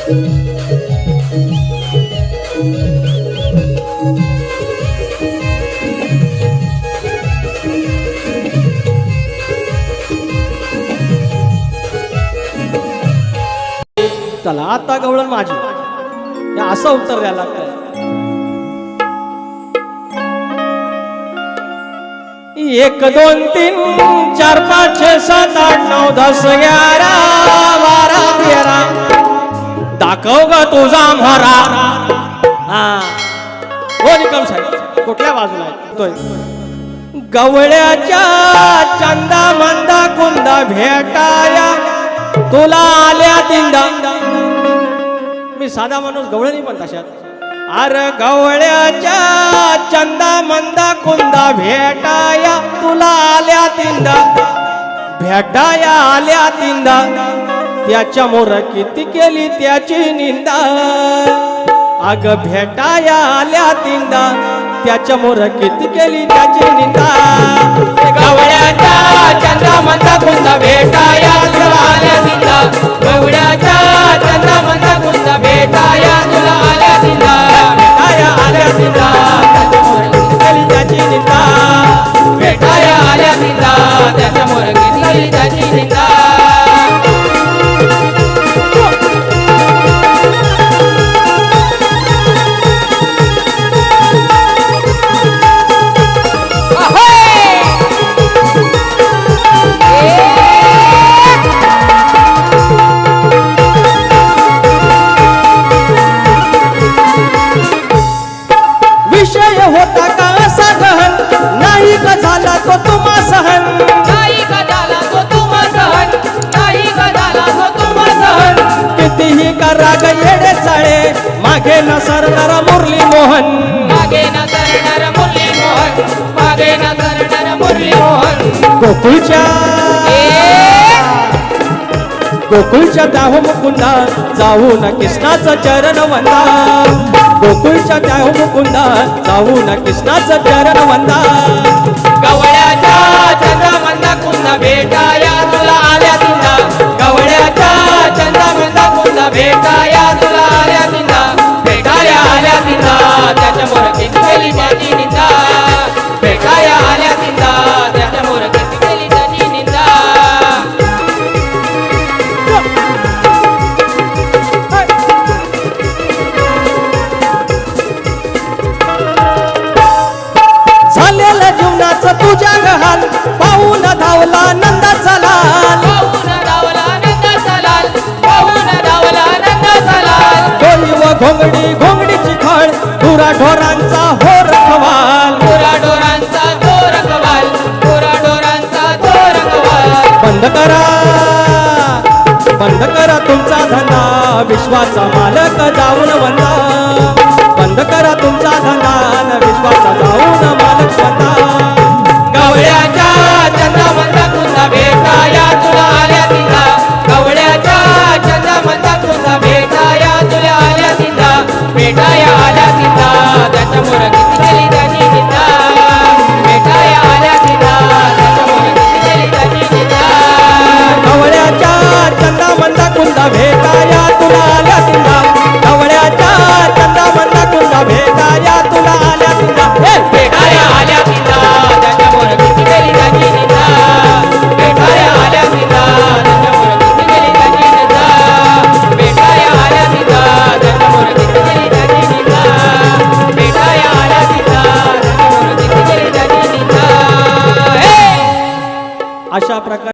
चला आता गवळण माझी या असं उत्तर द्यायला लागतं। 1 2 3 4 5 6 7 8 9 10 11 12 13 दाखव ग तुझा म्हारा। हा हो निकम साहेब कुठल्या बाजूला आहे? गवळ्याच्या चंदा मंदा कुंदा भेटाया तुला आल्या तिंदा। मी साधा माणूस गवळ नाही पण तशात। अरे गवळ्याच्या चंदा मंदा कुंदा भेटाया तुला आल्या तिंदा। भेटाया आल्या तिंदा त्याच्या मोर किती केली त्याची निंदा। अग भेटाया आल्या तिंदा त्याच्या मोर किती केली त्याची निंदा। गवळ्याच्या चंदा मंदा कुंदा भेटाया तुला आल्या तिंदा। गवळ्याच्या चंदा मंदा कुंदा भेटाया तुला आल्या तिंदा। भेटाया आल्या तिंदा त्याच्या मोर किती केली त्याची निंदा। भेटाया आल्या तिंदा त्याच्या मोर किती केली त्याची निंदा। विषय होता का असा गहन नाही का झाला तो तुम्हा सहन। नाही का झाला तो तुम्हा सहन। नाही का झाला तो तुम्हा सहन। कितीही करा ग येडे चाळे मागे न सरणार मुरली मोहन। मागे न सरणार मुरली मोहन। मागे न सरणार मुरली मोहन। गोकुळच्या दाहो मुकुंदा जाऊन कृष्णाचं चरण वंदा। गोकुळच्या दाहो मुकुंदा जाऊन कृष्णाचं चरण वंदा। गवळ्याच्या चंदा मंदा कुंदा भेटाया तुला आल्या तिंदा। गवळ्याच्या चंदा मंदा कुंदा भेटाया तुला आल्या तिंदा। भेटाया आल्या तिंदा त्याच्या मोर किती केली त्याची निंदा। भेटाया आल्या तिंदा त्याच्या मोर किती केली त्याची निंदा। झालेल्या जीवनाचं तुझ्या गहाल पाहून धावला नंदाचा लाल। पाहून धावला नंदाचा लाल। पाहून धावला नंदाचा लाल। डोली व घोंगडी घोंगडीची खळ ढोरा ढोरांचा हो रखवाल। ढोरा ढोरांचा तो रखवाल। ढोरा ढोरांचा तो रखवाल। बंद करा तुमचा धंदा विश्वाचा मालक जाऊन वंदा। बंद करा तुमचा धंदा विश्वाचा जाऊन मालक वंदा। गवळ्याच्या चंदा मंदा कुंदा भेटाया तुला आल्या तिंदा। गवळ्याच्या चंदा मंदा कुंदा भेटाया तुला आल्या तिंदा। भेटाया आल्या तिंदा त्याच्या मोर किती केली त्याची निंदा। भेटाया आल्या तिंदा त्याच्या मोर किती केली त्याची निंदा। गवळ्याच्या चंदा मंदा कुंदा भेटाया तुला आल्या तिंदा। गवळ्याच्या चंदा मंदा कुंदा भेटाया तुला आल्या तिंदा। भेटाया आल्या तिंदा त्याच्या मोर किती केली त्याची निंदा। भेटाया आल्या तिंदा त्याच्या मोर किती केली त्याची निंदा। भेटाया आल्या तिंदा त्याच्या मोर किती केली त्याची निंदा। भेटाया आल्या तिंदा त्याच्या मोर किती केली त्याची निंदा। अशा प्रकारे